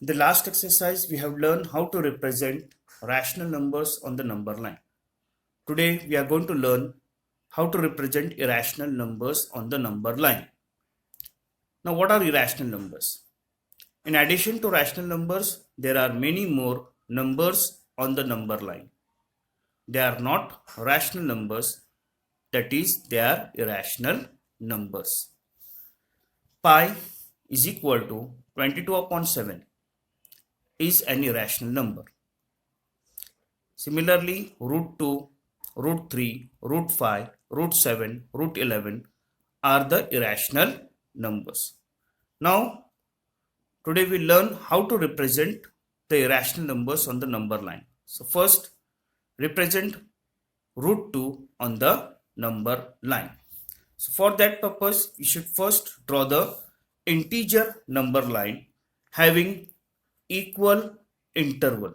In the last exercise, we have learned how to represent rational numbers on the number line. Today, we are going to learn how to represent irrational numbers on the number line. Now, what are irrational numbers? In addition to rational numbers, there are many more numbers on the number line. They are not rational numbers, that is, they are irrational numbers. Pi is equal to 22 upon 7 is an irrational number. Similarly, root 2, root 3, root 5, root 7, root 11 are the irrational numbers. Now, today we learn how to represent the irrational numbers on the number line. So first, represent root 2 on the number line. So for that purpose, we should first draw the integer number line having equal interval.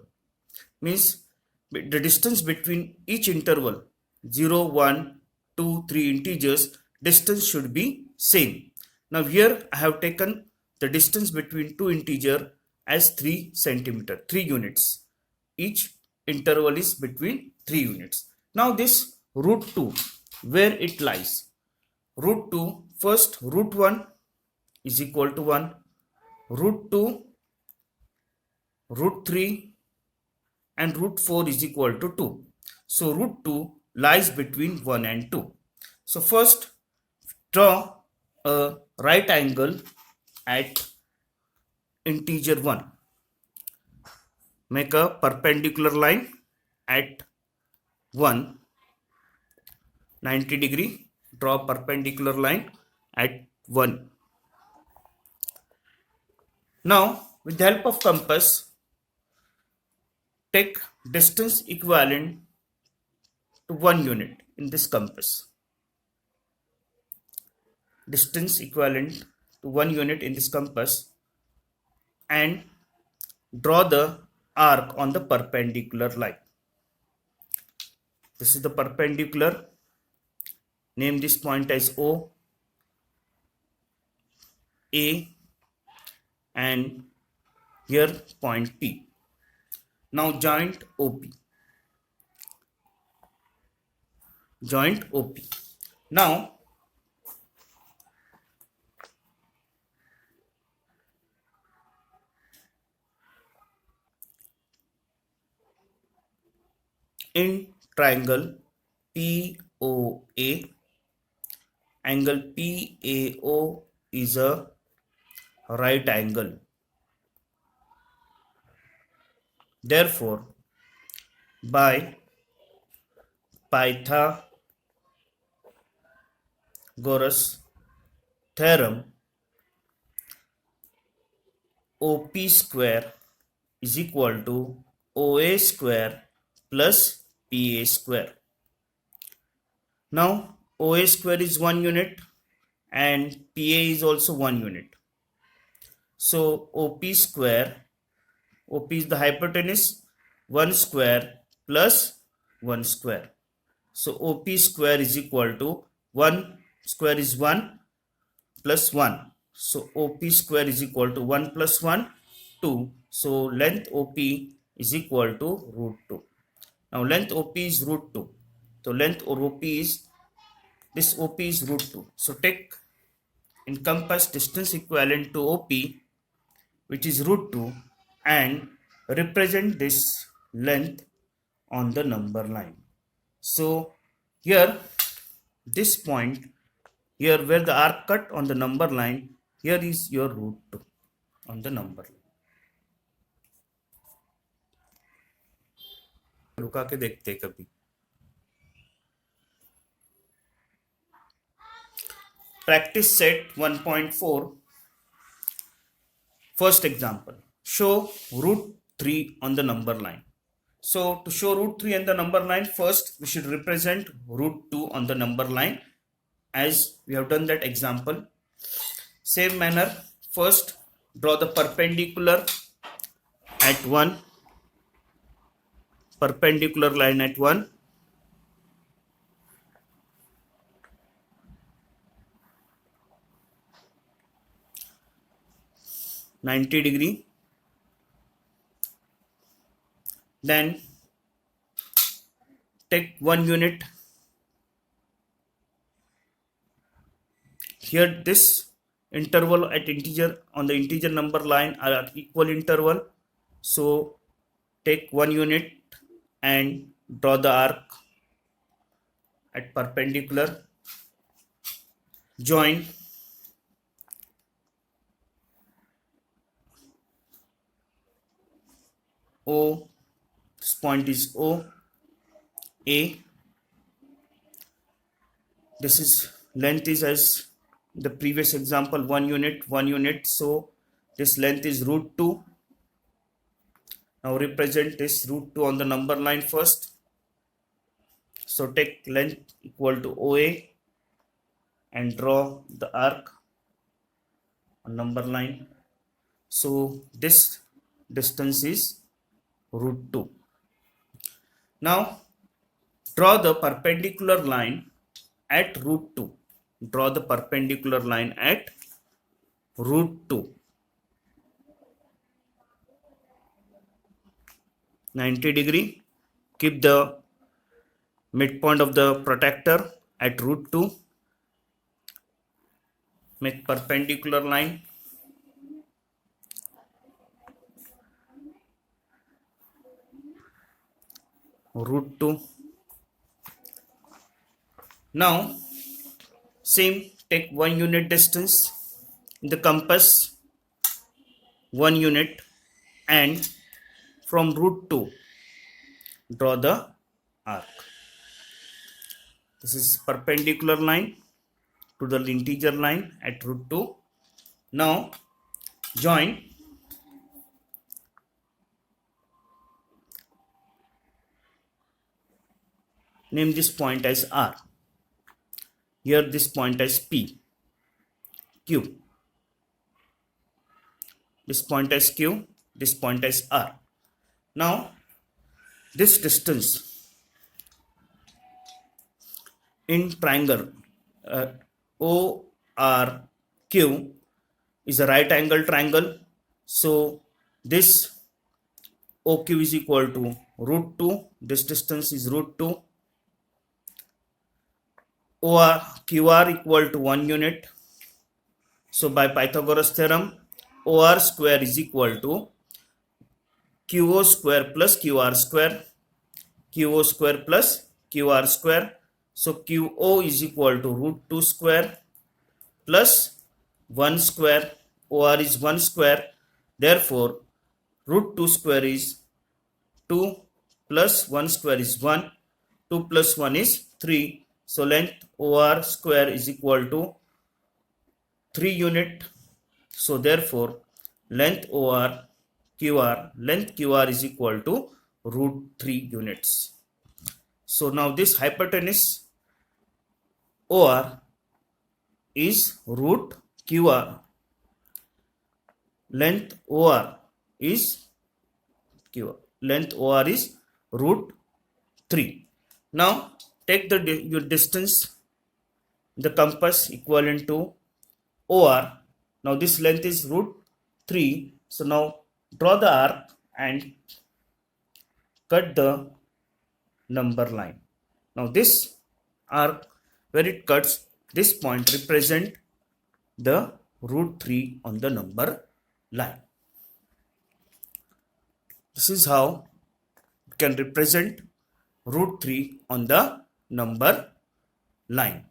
Means the distance between each interval 0, 1, 2, 3 integers, distance should be same. Now here I have taken the distance between two integer as 3 centimeter, 3 units. Each interval is between 3 units. Now this root 2, where it lies? Root 2, first root 1 is equal to 1, root 2, root 3 and root 4 is equal to 2. So root 2 lies between 1 and 2. So first draw a right angle at integer 1. Make a perpendicular line at 1, 90 degree. Draw a perpendicular line at 1. Now with the help of compass, take distance equivalent to 1 unit in this compass. Distance equivalent to 1 unit in this compass and draw the arc on the perpendicular line. This is the perpendicular. Name this point as O, A, and here point P. Now joint OP. Joint OP. Now in triangle POA, angle PAO is a right angle. Therefore, by Pythagoras theorem, OP square is equal to OA square plus PA square. Now OA square is 1 unit and PA is also 1 unit. So OP square, OP is the hypotenuse, 1 square plus 1 square. So OP square is equal to 1 square is 1 plus 1. So OP square is equal to 1 plus 1, 2. So length OP is equal to root 2. Now length OP is root 2. So length or OP is, this OP is root 2. So take encompass distance equivalent to OP, which is root 2, and represent this length on the number line. So here this point, here where the arc cut on the number line, here is your root 2 on the number line. रुका के देखते हैं कभी. Practice set 1.4. First example, show root 3 on the number line. So to show root 3 on the number line, first we should represent root 2 on the number line as we have done that example. Same manner, first draw the perpendicular at 1, perpendicular line at 1. (90 degree). Then take 1 unit. Here this interval at integer on the integer number line are at equal interval. So take 1 unit and draw the arc at perpendicular. Join O, this point is O, A. This is length is as the previous example 1 unit. So this length is root 2. Now represent this root 2 on the number line first. So take length equal to OA and draw the arc on number line. So this distance is root 2. Now draw the perpendicular line at root 2. Draw the perpendicular line at root 2. 90 degree. Keep the midpoint of the protractor at root 2. Make perpendicular line. Root 2. Now same, take 1 unit distance in the compass, 1 unit, and from root 2 draw the arc. This is perpendicular line to the integer line at root 2. Now join name this point as R. Here this point as P, Q. This point as Q, this point as R. Now this distance in triangle ORQ is a right angle triangle. So this OQ is equal to root 2. This distance is root 2. QR equal to 1 unit. So by Pythagoras theorem, OR square is equal to QO square plus QR square. QO square plus QR square. So QO is equal to root 2 square plus 1 square. OR is 1 square. Therefore, root 2 square is 2 plus 1 square is 1. 2 plus 1 is 3. So length OR square is equal to 3 unit. So therefore length QR is equal to root 3 units. So now this hypotenuse OR is root QR. Length OR is QR. Length OR is root 3. Now take your distance, the compass equivalent to OR. Now this length is root 3. So now draw the arc and cut the number line. Now this arc, where it cuts, this point represent the root 3 on the number line. This is how you can represent root 3 on the number line.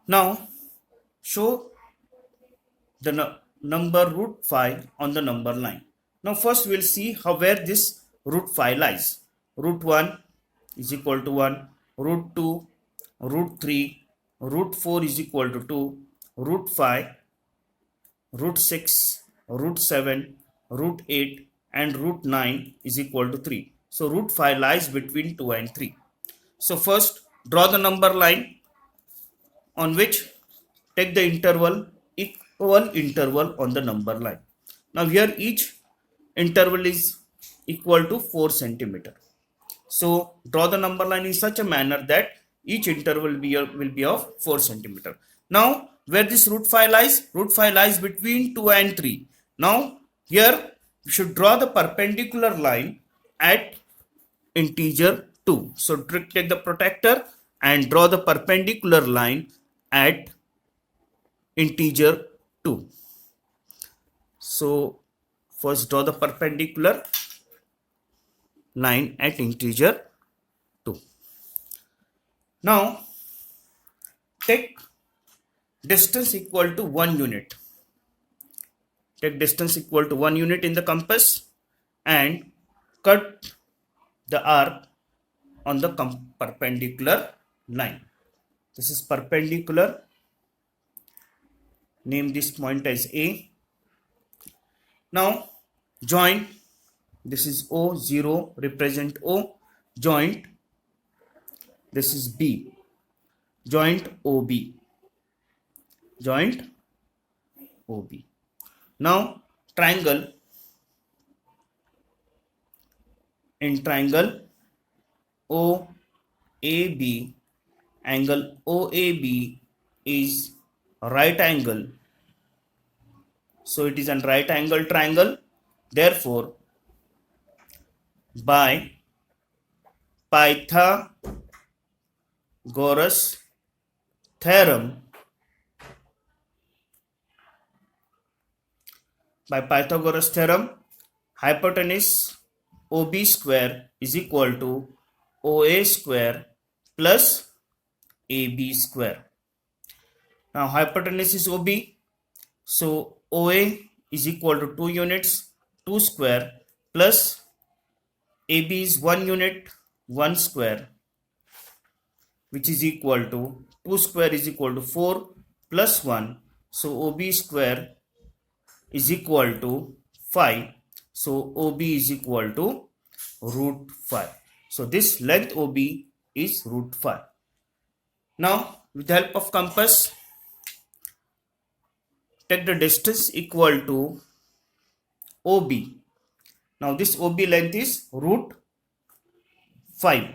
Now show the number root 5 on the number line. Now first we'll see where this root 5 lies. Root 1 is equal to 1, root 2, root 3, root 4 is equal to 2, root 5, root 6, root 7, root 8 and root 9 is equal to 3. So root 5 lies between 2 and 3. So first draw the number line on which take the interval, equal interval on the number line. Now here each interval is equal to 4 centimeter. So draw the number line in such a manner that each interval will be of 4 centimeter. Now where this root 5 lies? Root 5 lies between 2 and 3. Now here we should draw the perpendicular line at integer 2. So take the protractor and draw the perpendicular line at integer 2. So first draw the perpendicular line at integer 2. Now take distance equal to 1 unit. Take distance equal to 1 unit in the compass and cut the arc on the perpendicular line. This is perpendicular. Name this point as A. Now join. This is O, 0, represent O. Joint. This is B. Joint OB. Joint OB. Now triangle. In triangle OAB, angle OAB is right angle. So it is a right angle triangle. Therefore, by Pythagoras theorem, hypotenuse OB square is equal to OA square plus AB square. Now hypotenuse is OB, so OA is equal to 2 units, 2 square, plus AB is 1 unit, 1 square, which is equal to 2 square is equal to 4 plus 1. So OB square is equal to 5. So OB is equal to root 5. So this length OB is root 5. Now with the help of compass, take the distance equal to OB. Now this OB length is root 5.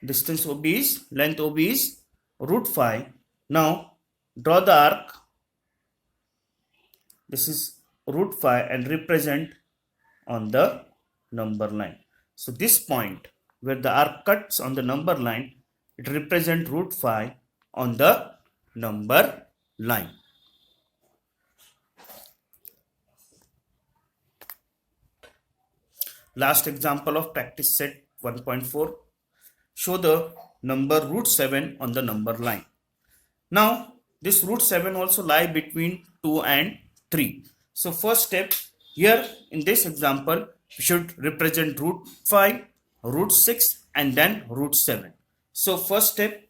Distance OB is, length OB is root 5. Now draw the arc. This is root 5 and represent on the number line. So this point where the arc cuts on the number line, it represents root 5 on the number line. Last example of practice set 1.4. Show the number root 7 on the number line. Now this root 7 also lie between 2 and 3. So first step here in this example, we should represent root 5, root 6 and then root 7. So first step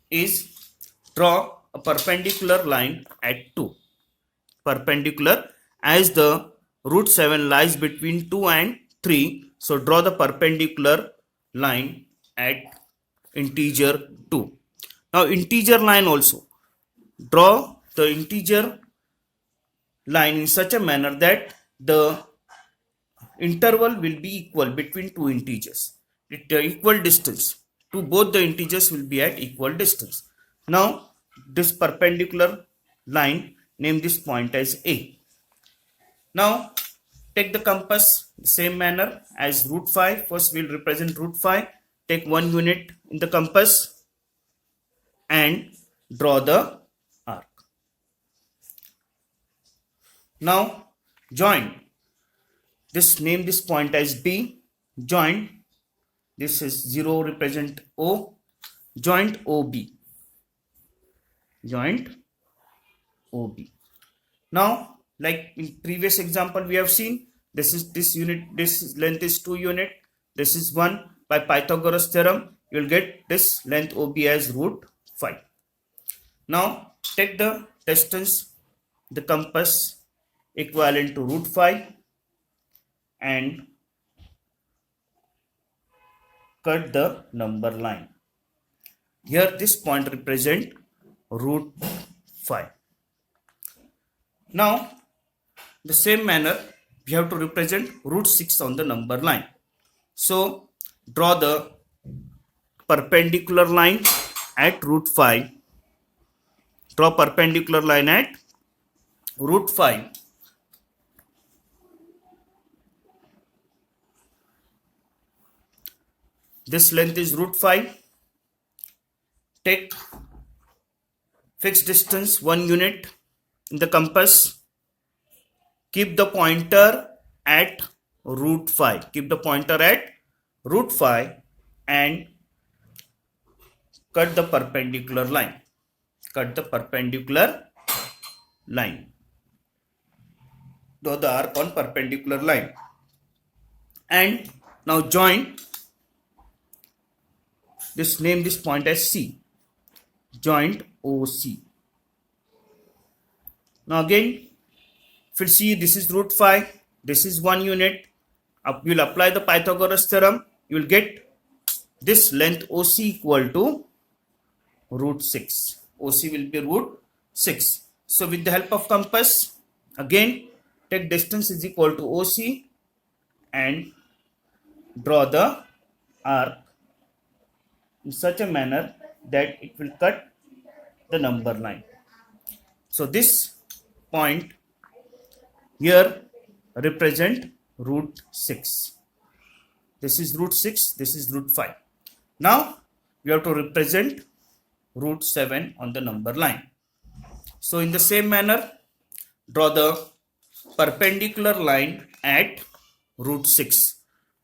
is draw a perpendicular line at 2. Perpendicular, as the root 7 lies between 2 and 3. So draw the perpendicular line at integer 2. Now integer line also. Draw the integer line in such a manner that the interval will be equal between two integers. Equal distance to both the integers will be at equal distance. Now this perpendicular line, name this point as A. Now take the compass same manner as root 5. First we will represent root 5. Take 1 unit in the compass and draw the arc. Now join. Name this point as B. Join. This is 0 represent O. Joint OB. Joint OB. Now like in previous example we have seen, this length is 2 unit, this is 1. By Pythagoras theorem you will get this length OB as root 5. Now take the distance, the compass equivalent to root 5 and cut the number line. Here this point represent root 5. Now the same manner we have to represent root 6 on the number line. So draw the perpendicular line at root 5 Draw perpendicular line at root 5. This length is root 5. Take fixed distance 1 unit in the compass. Keep the pointer at root 5. Keep the pointer at root 5 and cut the perpendicular line. Cut the perpendicular line. Draw the arc on perpendicular line. And now join this, name this point as C. Joint OC. Now again, if you see, this is root 5, this is 1 unit. You will apply the Pythagoras theorem. You will get this length OC equal to root 6. OC will be root 6. So with the help of compass, again take distance is equal to OC and draw the arc in such a manner that it will cut the number line. So this point here represent root 6. This is root 6, this is root 5. Now we have to represent root 7 on the number line. So in the same manner, draw the perpendicular line at root 6.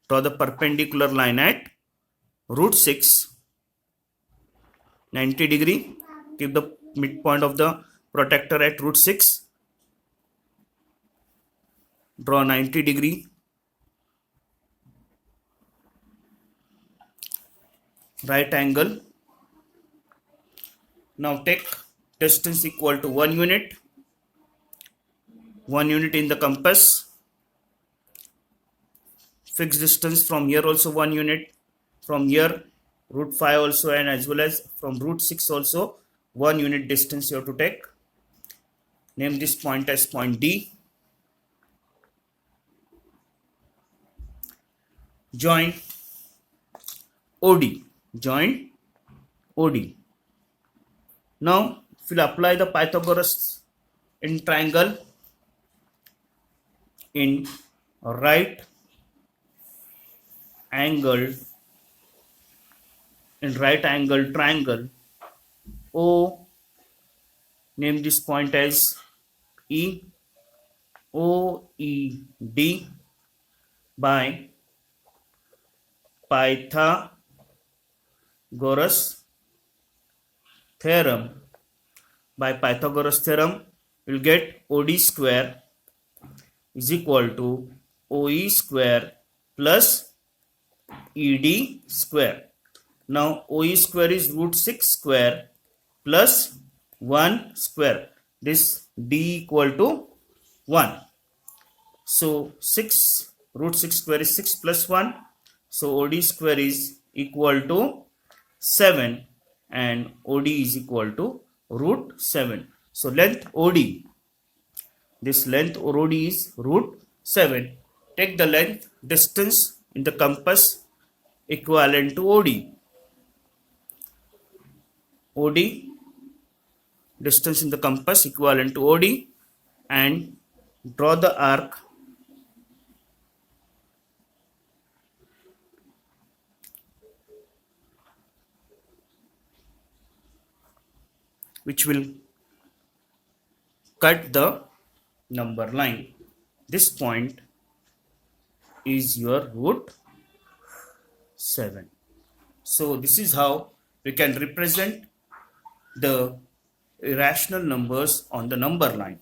Draw the perpendicular line at root 6, 90 degree. Keep the midpoint of the protractor at root 6. Draw 90 degree. Right angle. Now take distance equal to 1 unit. 1 unit in the compass. Fixed distance from here also 1 unit. From here root 5 also, and as well as from root 6 also 1 unit distance you have to take. Name this point as point D. Join OD. Join OD. Now if you apply the Pythagoras in triangle, in right angle triangle O, name this point as E, OED by Pythagoras theorem. By Pythagoras theorem, you will get OD square is equal to OE square plus ED square. Now OE square is root 6 square plus 1 square. This D equal to 1. So 6 root 6 square is 6 plus 1. So OD square is equal to 7 and OD is equal to root 7. So length OD, this length OD is root 7. Take the length distance in the compass equivalent to OD. OD, distance in the compass equivalent to OD, and draw the arc which will cut the number line. This point is your root 7. So this is how we can represent the irrational numbers on the number line.